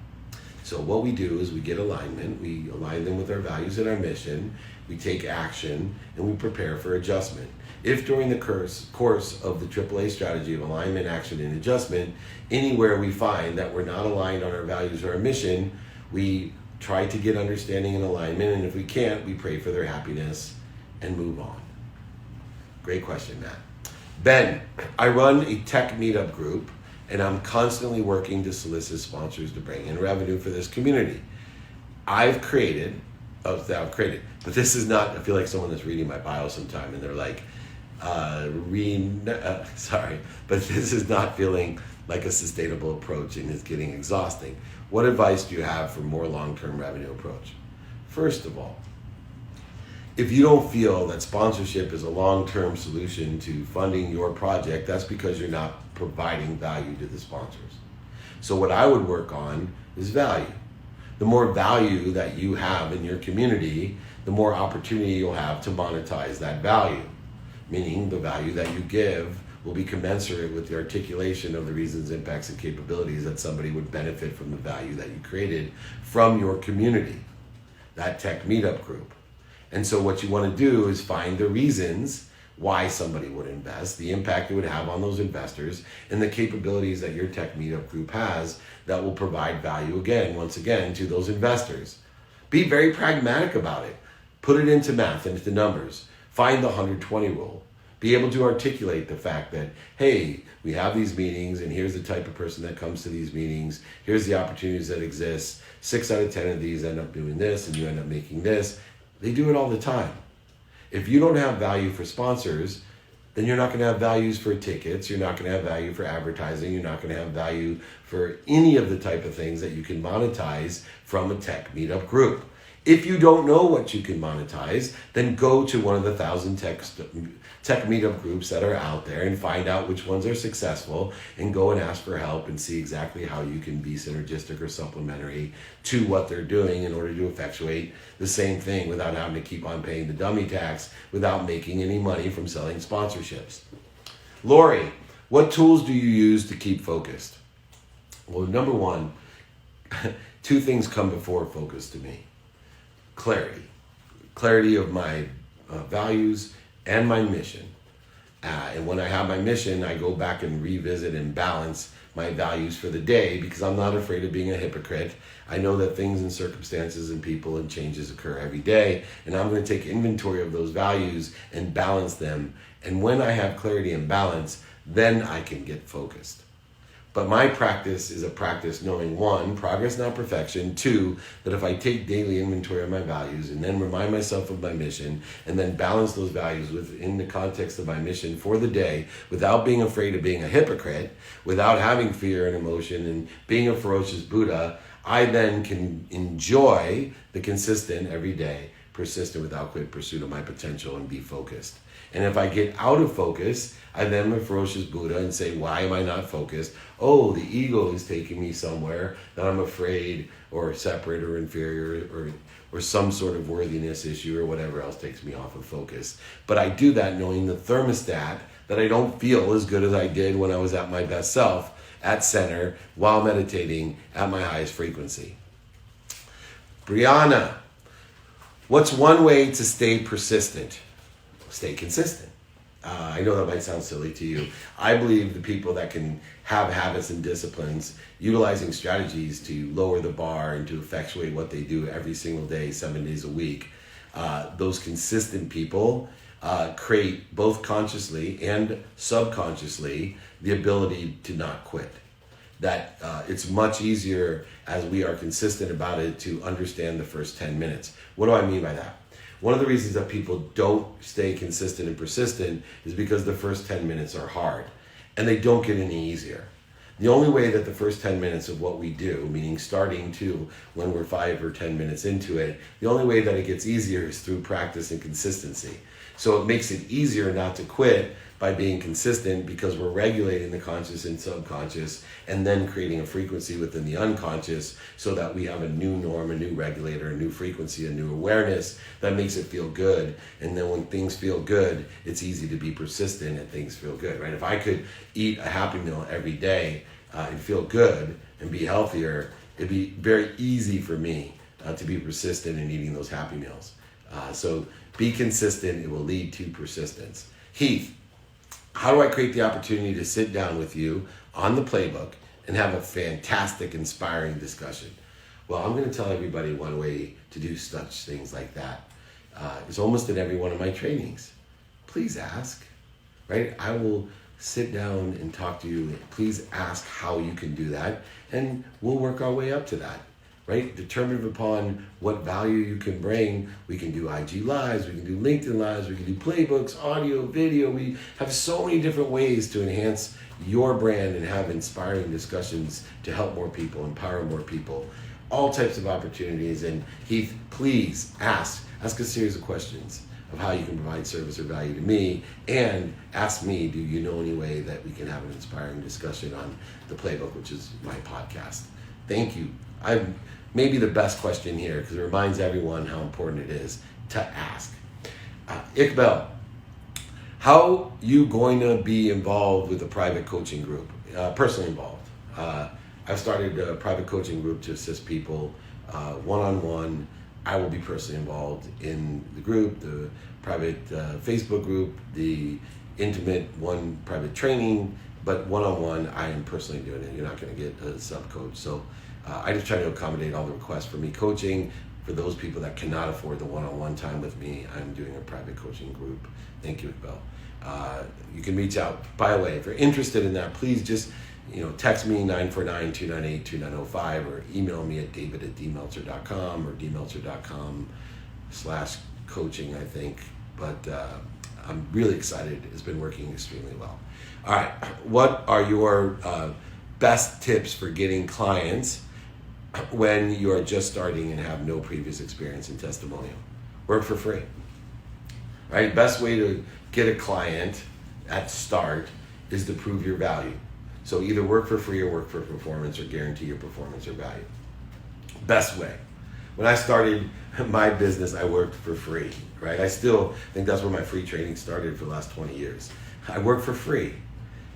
So what we do is we get alignment. We align them with our values and our mission. We take action, and we prepare for adjustment. If during the course of the AAA strategy of alignment, action, and adjustment, anywhere we find that we're not aligned on our values or our mission, we try to get understanding and alignment, and if we can't, we pray for their happiness and move on. Great question, Matt. Ben, I run a tech meetup group, and I'm constantly working to solicit sponsors to bring in revenue for this community. I've created, but this is not, I feel like someone that's reading my bio sometime, and they're like, but this is not feeling like a sustainable approach and is getting exhausting. What advice do you have for more long-term revenue approach? First of all, if you don't feel that sponsorship is a long-term solution to funding your project, that's because you're not providing value to the sponsors. So what I would work on is value. The more value that you have in your community, the more opportunity you'll have to monetize that value, meaning the value that you give will be commensurate with the articulation of the reasons, impacts, and capabilities that somebody would benefit from the value that you created from your community, that tech meetup group. And so what you want to do is find the reasons why somebody would invest, the impact it would have on those investors, and the capabilities that your tech meetup group has that will provide value once again, to those investors. Be very pragmatic about it. Put it into math and into numbers. Find the 120 rule. Be able to articulate the fact that, hey, we have these meetings and here's the type of person that comes to these meetings. Here's the opportunities that exist. 6 out of 10 of these end up doing this and you end up making this. They do it all the time. If you don't have value for sponsors, then you're not going to have values for tickets. You're not going to have value for advertising. You're not going to have value for any of the type of things that you can monetize from a tech meetup group. If you don't know what you can monetize, then go to one of the 1,000 tech meetup groups that are out there and find out which ones are successful and go and ask for help and see exactly how you can be synergistic or supplementary to what they're doing in order to effectuate the same thing without having to keep on paying the dummy tax, without making any money from selling sponsorships. Lori, what tools do you use to keep focused? Well, number one, 2 things come before focus to me. Clarity of my values and my mission. And when I have my mission, I go back and revisit and balance my values for the day because I'm not afraid of being a hypocrite. I know that things and circumstances and people and changes occur every day, and I'm going to take inventory of those values and balance them. And when I have clarity and balance, then I can get focused. But my practice is a practice knowing 1, progress not perfection, 2, that if I take daily inventory of my values and then remind myself of my mission and then balance those values within the context of my mission for the day without being afraid of being a hypocrite, without having fear and emotion and being a ferocious Buddha, I then can enjoy the consistent, everyday, persistent without quit pursuit of my potential and be focused. And if I get out of focus, I then am a ferocious Buddha and say, why am I not focused? Oh, the ego is taking me somewhere that I'm afraid or separate or inferior or some sort of worthiness issue or whatever else takes me off of focus. But I do that knowing the thermostat that I don't feel as good as I did when I was at my best self at center while meditating at my highest frequency. Brianna, what's one way to stay persistent? Stay consistent. I know that might sound silly to you. I believe the people that can have habits and disciplines, utilizing strategies to lower the bar and to effectuate what they do every single day, 7 days a week, those consistent people create both consciously and subconsciously the ability to not quit. That it's much easier as we are consistent about it to understand the first 10 minutes. What do I mean by that? One of the reasons that people don't stay consistent and persistent is because the first 10 minutes are hard and they don't get any easier. The only way that the first 10 minutes of what we do, meaning starting to when we're 5 or 10 minutes into it, the only way that it gets easier is through practice and consistency. So it makes it easier not to quit by being consistent because we're regulating the conscious and subconscious and then creating a frequency within the unconscious so that we have a new norm, a new regulator, a new frequency, a new awareness that makes it feel good. And then when things feel good, it's easy to be persistent and things feel good, right? If I could eat a Happy Meal every day and feel good and be healthier, it'd be very easy for me to be persistent in eating those Happy Meals. So be consistent, it will lead to persistence. Heath, how do I create the opportunity to sit down with you on the playbook and have a fantastic, inspiring discussion? Well, I'm going to tell everybody one way to do such things like that. It's almost in every one of my trainings. Please ask, right? I will sit down and talk to you. Please ask how you can do that, and we'll work our way up to that. Right? Determined upon what value you can bring. We can do IG Lives, we can do LinkedIn Lives, we can do playbooks, audio, video. We have so many different ways to enhance your brand and have inspiring discussions to help more people, empower more people. All types of opportunities. And Heath, please ask a series of questions of how you can provide service or value to me, and ask me, do you know any way that we can have an inspiring discussion on the playbook, which is my podcast. Thank you. I'm maybe the best question here because it reminds everyone how important it is. to ask. Iqbal, how you going to be involved with a private coaching group? Personally involved. I've started a private coaching group to assist people one-on-one. I will be personally involved in the group, the private Facebook group, the intimate one private training, but one-on-one, I am personally doing it. You're not going to get a sub-coach. So I just try to accommodate all the requests for me coaching. For those people that cannot afford the one-on-one time with me, I'm doing a private coaching group. Thank you, Iqbal. You can reach out. By the way, if you're interested in that, please just text me 949-298-2905 or email me at david@dmeltzer.com or dmeltzer.com/coaching, I think. But I'm really excited. It's been working extremely well. All right. What are your best tips for getting clients when you are just starting and have no previous experience in testimonial? Work for free. Right? Best way to get a client at start is to prove your value. So either work for free or work for performance or guarantee your performance or value. Best way. When I started my business, I worked for free, right? I still think that's where my free training started for the last 20 years. I work for free.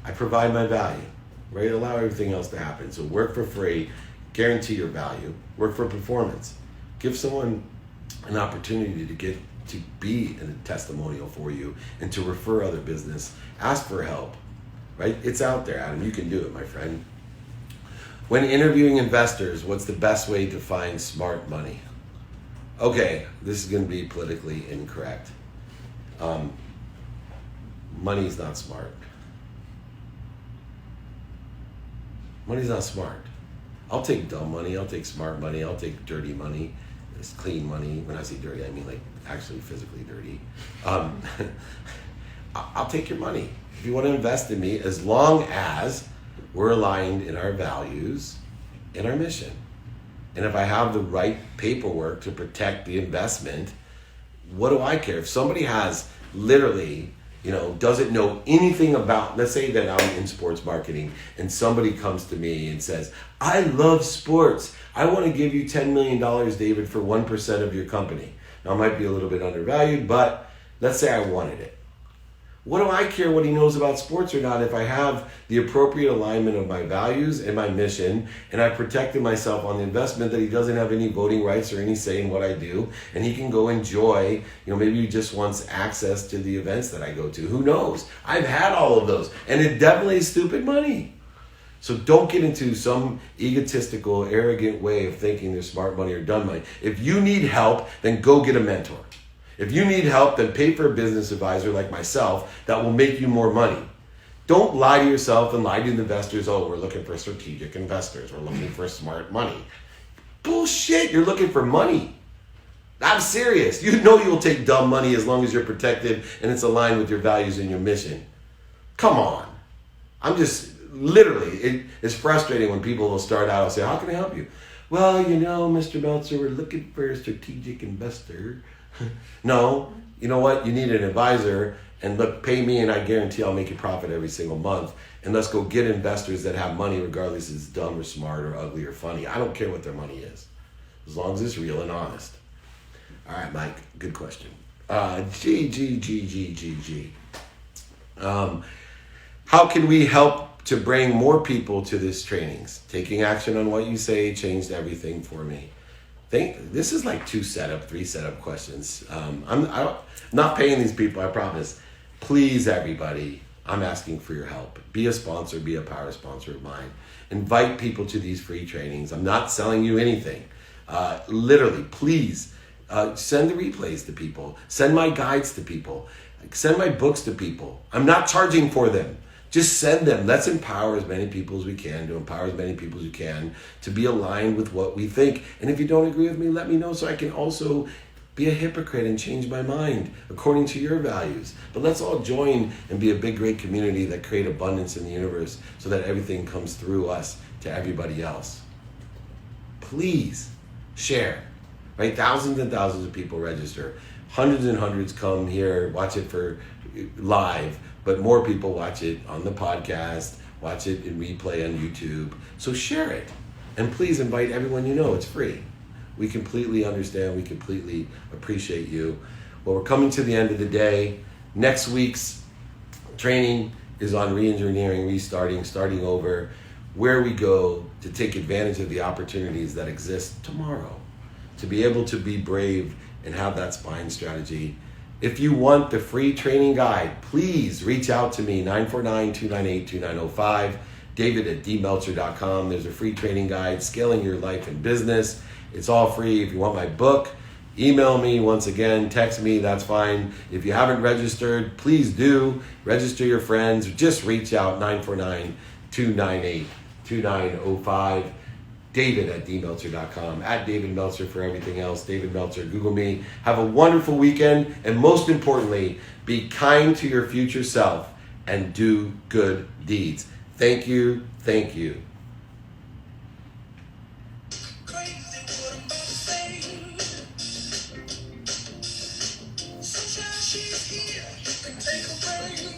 I provide my value, right? Allow everything else to happen. So work for free, guarantee your value, work for performance. Give someone an opportunity to get to be a testimonial for you and to refer other business. Ask for help, right? It's out there, Adam. You can do it, my friend. When interviewing investors, what's the best way to find smart money? Okay, this is going to be politically incorrect. Money's not smart. Money's not smart. I'll take dumb money. I'll take smart money. I'll take dirty money. It's clean money. When I say dirty, I mean like actually physically dirty. I'll take your money. If you want to invest in me, as long as we're aligned in our values and our mission. And if I have the right paperwork to protect the investment, what do I care? If somebody has literally, doesn't know anything about, let's say that I'm in sports marketing and somebody comes to me and says, I love sports. I want to give you $10 million, David, for 1% of your company. Now, it might be a little bit undervalued, but let's say I wanted it. What do I care what he knows about sports or not if I have the appropriate alignment of my values and my mission and I protected myself on the investment that he doesn't have any voting rights or any say in what I do and he can go enjoy, maybe he just wants access to the events that I go to. Who knows? I've had all of those and it definitely is stupid money. So don't get into some egotistical, arrogant way of thinking there's smart money or dumb money. If you need help, then go get a mentor. If you need help, then pay for a business advisor like myself that will make you more money. Don't lie to yourself and lie to the investors. Oh, we're looking for strategic investors. We're looking for smart money. Bullshit, you're looking for money. I'm serious. You know you'll take dumb money as long as you're protected and it's aligned with your values and your mission. Come on. I'm just, literally, it's frustrating when people will start out and say, how can I help you? Well, Mr. Meltzer, we're looking for a strategic investor. No, you know what? You need an advisor and look, pay me and I guarantee I'll make you profit every single month. And let's go get investors that have money regardless if it's dumb or smart or ugly or funny. I don't care what their money is, as long as it's real and honest. All right, Mike, good question. How can we help to bring more people to these trainings? Taking action on what you say changed everything for me. This is like 3 setup questions. I'm not paying these people, I promise. Please, everybody, I'm asking for your help. Be a sponsor, be a power sponsor of mine. Invite people to these free trainings. I'm not selling you anything. Literally, please send the replays to people. Send my guides to people. Send my books to people. I'm not charging for them. Just send them. Let's empower as many people as we can, to empower as many people as you can, to be aligned with what we think. And if you don't agree with me, let me know so I can also be a hypocrite and change my mind according to your values. But let's all join and be a big, great community that create abundance in the universe so that everything comes through us to everybody else. Please share, right? Thousands and thousands of people register. Hundreds and hundreds come here, watch it for live. But more people watch it on the podcast, watch it in replay on YouTube. So share it. And please invite everyone you know. It's free. We completely understand. We completely appreciate you. Well, we're coming to the end of the day. Next week's training is on re-engineering, restarting, starting over, where we go to take advantage of the opportunities that exist tomorrow, to be able to be brave and have that spine strategy. If you want the free training guide, please reach out to me, 949-298-2905, david@dmeltzer.com. There's a free training guide, Scaling Your Life and Business. It's all free. If you want my book, email me once again, text me, that's fine. If you haven't registered, please do. Register your friends. Just reach out, 949-298-2905. David@dmeltzer.com, @David Meltzer for everything else. David Meltzer, Google me. Have a wonderful weekend, and most importantly, be kind to your future self and do good deeds. Thank you. Thank you. Sunshine, she's here. Take a break.